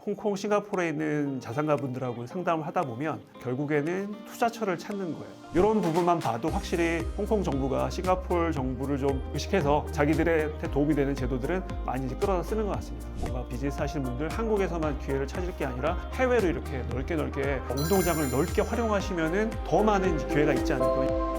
홍콩, 싱가포르에 있는 자산가분들하고 상담을 하다 보면 결국에는 투자처를 찾는 거예요. 이런 부분만 봐도 확실히 홍콩 정부가 싱가포르 정부를 좀 의식해서 자기들한테 도움이 되는 제도들은 많이 이제 끌어다 쓰는 것 같습니다. 뭔가 비즈니스 하시는 분들 한국에서만 기회를 찾을 게 아니라 해외로 이렇게 넓게 운동장을 넓게 활용하시면은 더 많은 이제 기회가 있지 않을까.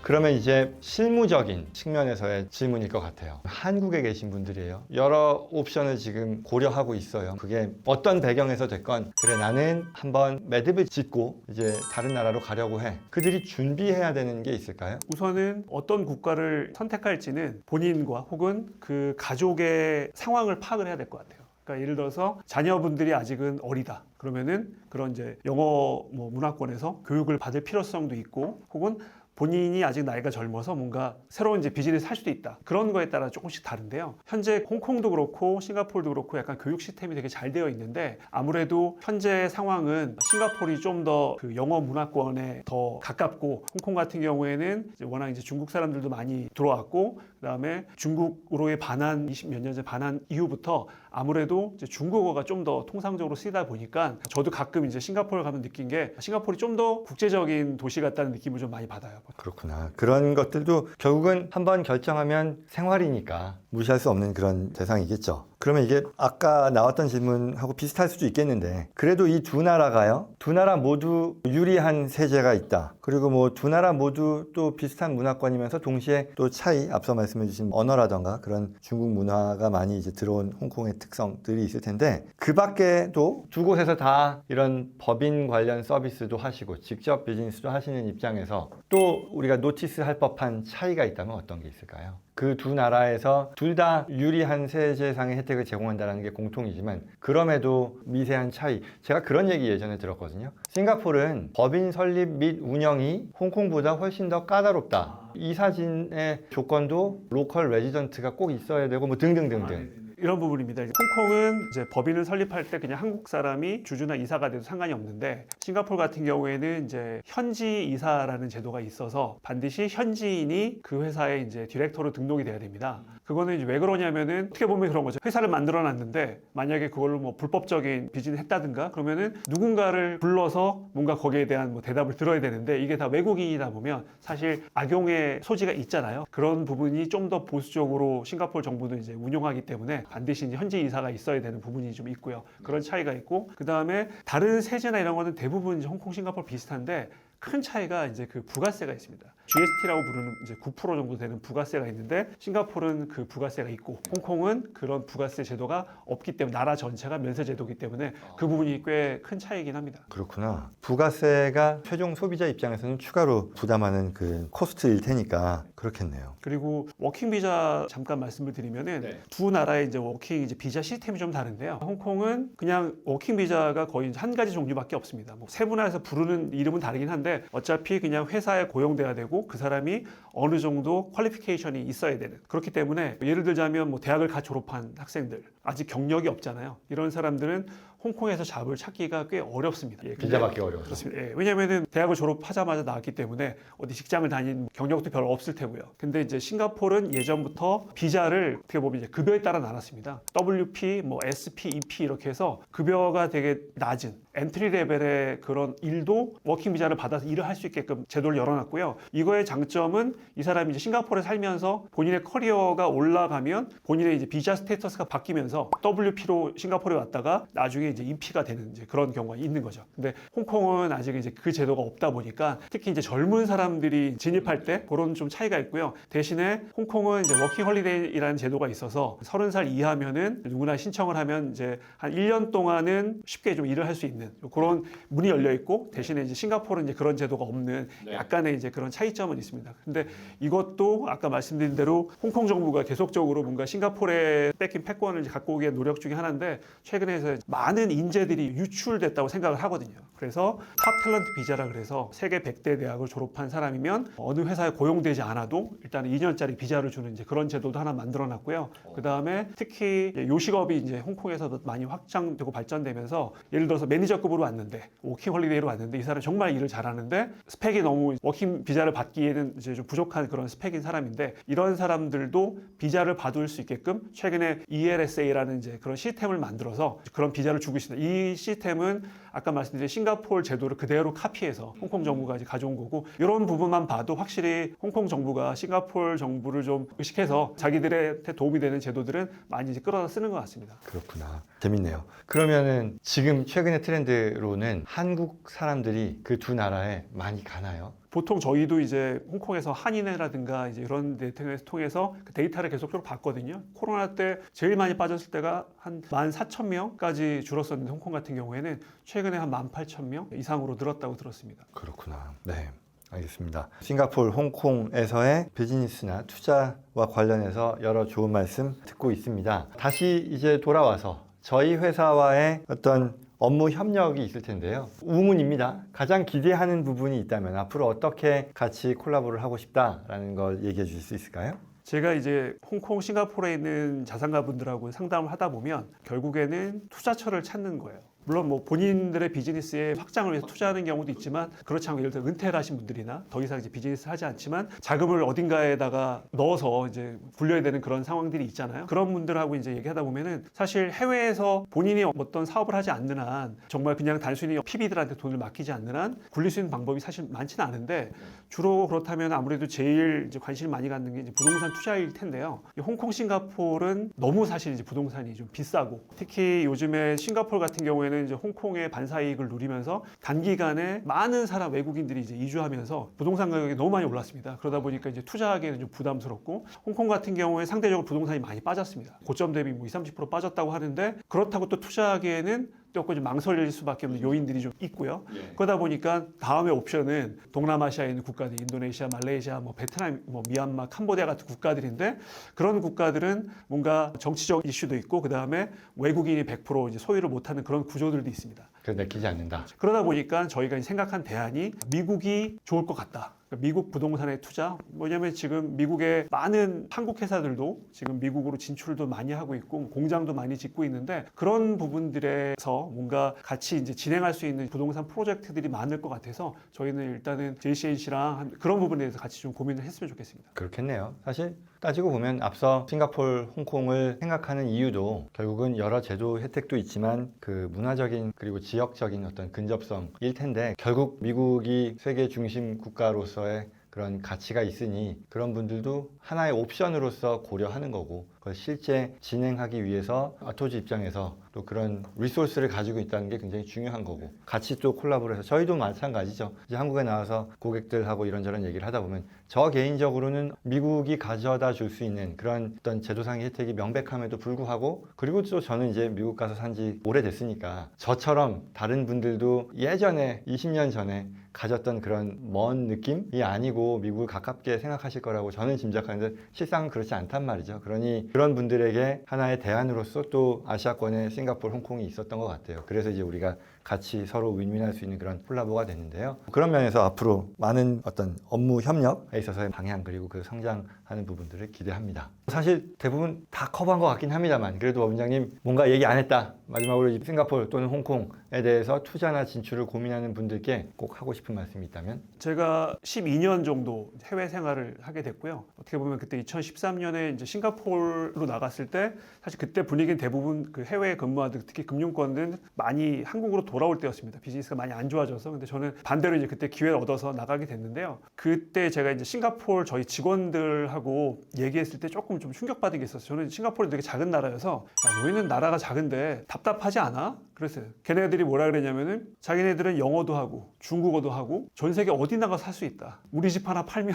그러면 이제 실무적인 측면에서의 질문일 것 같아요. 한국에 계신 분들이에요. 여러 옵션을 지금 고려하고 있어요. 그게 어떤 배경에서 됐건 그래 나는 한번 매듭을 짓고 이제 다른 나라로 가려고 해. 그들이 준비해야 되는 게 있을까요? 우선은 어떤 국가를 선택할지는 본인과 혹은 그 가족의 상황을 파악을 해야 될 것 같아요. 그러니까 예를 들어서 자녀분들이 아직은 어리다. 그러면은 그런 이제 영어 문화권에서 교육을 받을 필요성도 있고 혹은 본인이 아직 나이가 젊어서 뭔가 새로운 이제 비즈니스 할 수도 있다. 그런 거에 따라 조금씩 다른데요. 현재 홍콩도 그렇고 싱가포르도 그렇고 약간 교육 시스템이 되게 잘 되어 있는데 아무래도 현재 상황은 싱가포르이 좀 더 그 영어 문화권에 더 가깝고 홍콩 같은 경우에는 이제 워낙 이제 중국 사람들도 많이 들어왔고 그다음에 중국으로의 반한 20몇 년 전 반한 이후부터 아무래도 이제 중국어가 좀 더 통상적으로 쓰이다 보니까 저도 가끔 이제 싱가포르 가면 느낀 게 싱가포르이 좀 더 국제적인 도시 같다는 느낌을 좀 많이 받아요. 그렇구나. 그런 것들도 결국은 한번 결정하면 생활이니까 무시할 수 없는 그런 대상이겠죠. 그러면 이게 아까 나왔던 질문하고 비슷할 수도 있겠는데 그래도 이 두 나라가요. 두 나라 모두 유리한 세제가 있다. 그리고 뭐 두 나라 모두 또 비슷한 문화권이면서 동시에 또 차이 앞서 말씀해 주신 언어라던가 그런 중국 문화가 많이 이제 들어온 홍콩의 특성들이 있을 텐데 그 밖에도 두 곳에서 다 이런 법인 관련 서비스도 하시고 직접 비즈니스도 하시는 입장에서 또 우리가 노티스할 법한 차이가 있다면 어떤 게 있을까요? 그 두 나라에서 둘 다 유리한 세제상의 혜택을 제공한다는 게 공통이지만 그럼에도 미세한 차이. 제가 그런 얘기 예전에 들었거든요. 싱가포르는 법인 설립 및 운영이 홍콩보다 훨씬 더 까다롭다. 이사진의 조건도 로컬 레지던트가 꼭 있어야 되고 뭐 등등등등. 이런 부분입니다. 홍콩은 이제 법인을 설립할 때 그냥 한국 사람이 주주나 이사가 돼도 상관이 없는데 싱가포르 같은 경우에는 이제 현지 이사라는 제도가 있어서 반드시 현지인이 그 회사에 이제 디렉터로 등록이 돼야 됩니다. 그거는 이제 왜 그러냐면은 어떻게 보면 그런 거죠. 회사를 만들어 놨는데 만약에 그걸로 뭐 불법적인 비즈니스 했다든가 그러면은 누군가를 불러서 뭔가 거기에 대한 뭐 대답을 들어야 되는데 이게 다 외국인이다 보면 사실 악용의 소지가 있잖아요. 그런 부분이 좀 더 보수적으로 싱가포르 정부는 이제 운용하기 때문에 반드시 이제 현지 이사가 있어야 되는 부분이 좀 있고요. 그런 차이가 있고 그 다음에 다른 세제나 이런 거는 대부분 이제 홍콩, 싱가포르 비슷한데 큰 차이가 이제 그 부가세가 있습니다. GST라고 부르는 이제 9% 정도 되는 부가세가 있는데 싱가포르는 그 부가세가 있고 홍콩은 그런 부가세 제도가 없기 때문에 나라 전체가 면세 제도이기 때문에 그 부분이 꽤 큰 차이긴 합니다. 그렇구나. 부가세가 최종 소비자 입장에서는 추가로 부담하는 그 코스트일 테니까 그렇겠네요. 그리고 워킹 비자 잠깐 말씀을 드리면은 두 나라의 이제 워킹 이제 비자 시스템이 좀 다른데요. 홍콩은 그냥 워킹 비자가 거의 한 가지 종류밖에 없습니다. 뭐 세분화해서 부르는 이름은 다르긴 한데 어차피 그냥 회사에 고용돼야 되고 그 사람이 어느 정도 퀄리피케이션이 있어야 되는 그렇기 때문에 예를 들자면 뭐 대학을 갓 졸업한 학생들 아직 경력이 없잖아요. 이런 사람들은 홍콩에서 잡을 찾기가 꽤 어렵습니다. 비자 받기 어려워서. 그렇습니다. 왜냐하면 대학을 졸업하자마자 나왔기 때문에 어디 직장을 다니는 경력도 별로 없을 테고요. 근데 이제 싱가포르는 예전부터 비자를 어떻게 보면 이제 급여에 따라 나눴습니다. WP, 뭐 SP, EP 이렇게 해서 급여가 되게 낮은 엔트리 레벨의 그런 일도 워킹 비자를 받아서 일을 할 수 있게끔 제도를 열어놨고요. 이거의 장점은 이 사람이 이제 싱가포르에 살면서 본인의 커리어가 올라가면 본인의 이제 비자 스테이터스가 바뀌면서 WP로 싱가포르에 왔다가 나중에 이제 EP가 되는 이제 그런 경우가 있는 거죠. 근데 홍콩은 아직 이제 그 제도가 없다 보니까 특히 이제 젊은 사람들이 진입할 때 그런 좀 차이가 있고요. 대신에 홍콩은 이제 워킹 홀리데이라는 제도가 있어서 30살 이하면은 누구나 신청을 하면 이제 한 1년 동안은 쉽게 좀 일을 할 수 있는 그런 문이 열려 있고 대신에 이제 싱가포르는 이제 그런 제도가 없는 약간의 이제 그런 차이점은 있습니다. 근데 이것도 아까 말씀드린 대로 홍콩 정부가 계속적으로 뭔가 싱가포르에 뺏긴 패권을 이제 갖고 오기 위한 노력 중에 하나인데 최근에 많은 많은 인재들이 유출됐다고 생각을 하거든요. 그래서 탑 탤런트 비자라 그래서 세계 100대 대학을 졸업한 사람이면 어느 회사에 고용되지 않아도 일단 2년짜리 비자를 주는 이제 그런 제도도 하나 만들어놨고요. 그 다음에 특히 요식업이 이제 홍콩에서도 많이 확장되고 발전되면서 예를 들어서 매니저급으로 왔는데 워킹 홀리데이로 왔는데 이 사람 정말 일을 잘하는데 스펙이 너무 워킹 비자를 받기에는 이제 좀 부족한 그런 스펙인 사람인데 이런 사람들도 비자를 받을 수 있게끔 최근에 ELSA라는 이제 그런 시스템을 만들어서 그런 비자를 주고 있습니다. 이 시스템은 아까 말씀드린 싱가포르 제도를 그대로 카피해서 홍콩 정부가 이제 가져온 거고 이런 부분만 봐도 확실히 홍콩 정부가 싱가포르 정부를 좀 의식해서 자기들한테 도움이 되는 제도들은 많이 이제 끌어다 쓰는 것 같습니다. 그렇구나. 재밌네요. 그러면은 지금 최근의 트렌드로는 한국 사람들이 그 두 나라에 많이 가나요? 보통 저희도 이제 홍콩에서 한인회라든가 이제 이런 데 통해서 그 데이터를 계속적으로 봤거든요. 코로나 때 제일 많이 빠졌을 때가 한 14,000명까지 줄었었는데 홍콩 같은 경우에는 최근에 한 18,000명 이상으로 늘었다고 들었습니다. 그렇구나. 네. 알겠습니다. 싱가포르, 홍콩에서의 비즈니스나 투자와 관련해서 여러 좋은 말씀 듣고 있습니다. 다시 이제 돌아와서 저희 회사와의 어떤 업무 협력이 있을 텐데요. 우문입니다. 가장 기대하는 부분이 있다면 앞으로 어떻게 같이 콜라보를 하고 싶다라는 걸 얘기해 주실 수 있을까요? 제가 이제 홍콩, 싱가포르에 있는 자산가분들하고 상담을 하다 보면 결국에는 투자처를 찾는 거예요. 물론 뭐 본인들의 비즈니스의 확장을 위해서 투자하는 경우도 있지만 그렇지 않고 예를 들어 은퇴를 하신 분들이나 더 이상 이제 비즈니스를 하지 않지만 자금을 어딘가에다가 넣어서 이제 굴려야 되는 그런 상황들이 있잖아요. 그런 분들하고 이제 얘기하다 보면은 사실 해외에서 본인이 어떤 사업을 하지 않는 한 정말 그냥 단순히 PB들한테 돈을 맡기지 않는 한 굴릴 수 있는 방법이 사실 많지는 않은데 주로 그렇다면 아무래도 제일 이제 관심을 많이 갖는 게 이제 부동산 투자일 텐데요. 이 홍콩, 싱가포르는 너무 사실 이제 부동산이 좀 비싸고 특히 요즘에 싱가포르 같은 경우에는 이제 홍콩의 반사이익을 누리면서 단기간에 많은 사람 외국인들이 이제 이주하면서 부동산 가격이 너무 많이 올랐습니다. 그러다 보니까 이제 투자하기에는 좀 부담스럽고 홍콩 같은 경우에 상대적으로 부동산이 많이 빠졌습니다. 고점 대비 뭐 20, 30% 빠졌다고 하는데 그렇다고 또 투자하기에는 조금 좀 망설일 수밖에 없는 요인들이 좀 있고요. 그러다 보니까 다음의 옵션은 동남아시아에 있는 국가들, 인도네시아, 말레이시아, 뭐 베트남, 뭐 미얀마, 캄보디아 같은 국가들인데 그런 국가들은 뭔가 정치적 이슈도 있고 그 다음에 외국인이 100% 이제 소유를 못하는 그런 구조들도 있습니다. 그래서 내키지 않는다. 그러다 보니까 저희가 생각한 대안이 미국이 좋을 것 같다. 미국 부동산의 투자, 뭐냐면 지금 미국의 많은 한국 회사들도 지금 미국으로 진출도 많이 하고 있고 공장도 많이 짓고 있는데 그런 부분들에서 뭔가 같이 이제 진행할 수 있는 부동산 프로젝트들이 많을 것 같아서 저희는 일단은 JCNC랑 그런 부분에 대해서 같이 좀 고민을 했으면 좋겠습니다. 그렇겠네요. 사실 따지고 보면 앞서 싱가포르, 홍콩을 생각하는 이유도 결국은 여러 제도 혜택도 있지만 그 문화적인 그리고 지역적인 어떤 근접성일 텐데 결국 미국이 세계 중심 국가로서의 그런 가치가 있으니 그런 분들도 하나의 옵션으로서 고려하는 거고 그걸 실제 진행하기 위해서 아토지 입장에서 또 그런 리소스를 가지고 있다는 게 굉장히 중요한 거고 같이 또 콜라보를 해서 저희도 마찬가지죠. 이제 한국에 나와서 고객들하고 이런저런 얘기를 하다 보면 저 개인적으로는 미국이 가져다 줄 수 있는 그런 어떤 제도상의 혜택이 명백함에도 불구하고 그리고 또 저는 이제 미국 가서 산 지 오래됐으니까 저처럼 다른 분들도 예전에 20년 전에 가졌던 그런 먼 느낌이 아니고 미국을 가깝게 생각하실 거라고 저는 짐작하는데 실상은 그렇지 않단 말이죠. 그러니 그런 분들에게 하나의 대안으로서 또 아시아권에 싱가포르, 홍콩이 있었던 것 같아요. 그래서 이제 우리가 같이 서로 윈윈할 수 있는 그런 콜라보가 됐는데요. 그런 면에서 앞으로 많은 어떤 업무 협력에 있어서의 방향 그리고 그 성장하는 부분들을 기대합니다. 사실 대부분 다 커버한 것 같긴 합니다만 그래도 법 원장님 뭔가 얘기 안 했다. 마지막으로 싱가포르 또는 홍콩에 대해서 투자나 진출을 고민하는 분들께 꼭 하고 싶은 말씀이 있다면? 제가 12년 정도 해외 생활을 하게 됐고요. 어떻게 보면 그때 2013년에 이제 싱가포르로 나갔을 때 사실 그때 분위기는 대부분 그 해외에 근무하던 특히 금융권은 많이 한국으로 돌아올 때였습니다. 비즈니스가 많이 안 좋아져서. 근데 저는 반대로 이제 그때 기회를 얻어서 나가게 됐는데요. 그때 제가 이제 싱가포르 저희 직원들하고 얘기했을 때 조금 좀 충격받은 게 있었어요. 저는 싱가포르 되게 작은 나라여서 야, 너희는 나라가 작은데 답답하지 않아? 그랬어요. 걔네들이 뭐라 그랬냐면은 자기네들은 영어도 하고 중국어도 하고 전 세계 어디 나가 살 수 있다. 우리 집 하나 팔면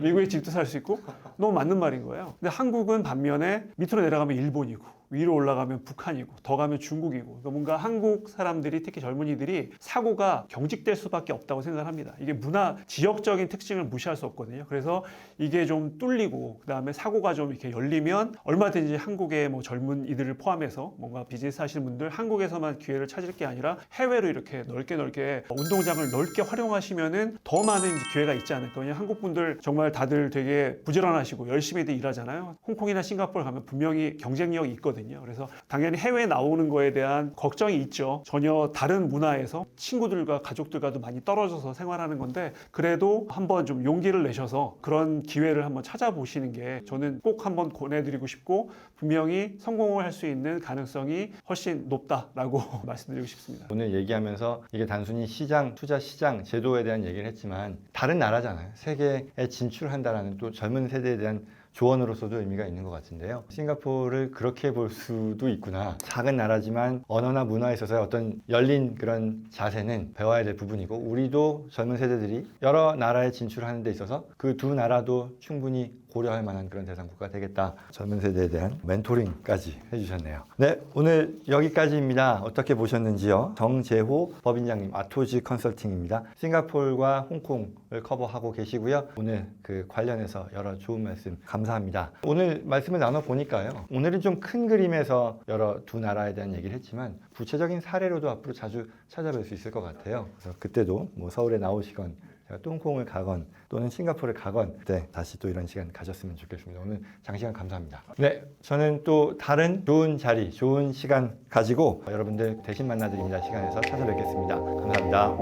미국의 집도 살 수 있고 너무 맞는 말인 거예요. 근데 한국은 반면에 밑으로 내려가면 일본이고 위로 올라가면 북한이고 더 가면 중국이고 그러니까 뭔가 한국 사람들이 특히 젊은이들이 사고가 경직될 수밖에 없다고 생각합니다. 이게 문화 지역적인 특징을 무시할 수 없거든요. 그래서 이게 좀 뚫리고 그다음에 사고가 좀 이렇게 열리면 얼마든지 한국의 뭐 젊은이들을 포함해서 뭔가 비즈니스 하시는 분들 한국에서만 기회를 찾을 게 아니라 해외로 이렇게 넓게 운동장을 넓게 활용하시면은 더 많은 기회가 있지 않을까. 왜냐면 한국 분들 정말 다들 되게 부지런하시고 열심히들 일하잖아요. 홍콩이나 싱가포르 가면 분명히 경쟁력이 있거든요. 그래서 당연히 해외에 나오는 거에 대한 걱정이 있죠. 전혀 다른 문화에서 친구들과 가족들과도 많이 떨어져서 생활하는 건데 그래도 한번 좀 용기를 내셔서 그런 기회를 한번 찾아보시는 게 저는 꼭 한번 권해드리고 싶고 분명히 성공을 할 수 있는 가능성이 훨씬 높다라고 말씀드리고 싶습니다. 오늘 얘기하면서 이게 단순히 시장, 투자 시장, 제도에 대한 얘기를 했지만 다른 나라잖아요. 세계에 진출한다라는 또 젊은 세대에 대한 조언으로서도 의미가 있는 것 같은데요. 싱가포르를 그렇게 볼 수도 있구나. 작은 나라지만 언어나 문화에 있어서 어떤 열린 그런 자세는 배워야 될 부분이고 우리도 젊은 세대들이 여러 나라에 진출하는 데 있어서 그 두 나라도 충분히 고려할 만한 그런 대상국가 되겠다. 젊은 세대에 대한 멘토링까지 해주셨네요. 네, 오늘 여기까지입니다. 어떻게 보셨는지요? 정재호 법인장님, 아토지 컨설팅입니다. 싱가포르와 홍콩을 커버하고 계시고요. 오늘 그 관련해서 여러 좋은 말씀 감사합니다. 오늘 말씀을 나눠보니까요. 오늘은 좀 큰 그림에서 여러 두 나라에 대한 얘기를 했지만 구체적인 사례로도 앞으로 자주 찾아뵐 수 있을 것 같아요. 그래서 그때도 뭐 서울에 나오시건 제가 홍콩을 가건 또는 싱가포르를 가건 그때 다시 또 이런 시간 가졌으면 좋겠습니다. 오늘 장시간 감사합니다. 네, 저는 또 다른 좋은 자리, 좋은 시간 가지고 여러분들 대신 만나드립니다. 시간에서 찾아뵙겠습니다. 감사합니다.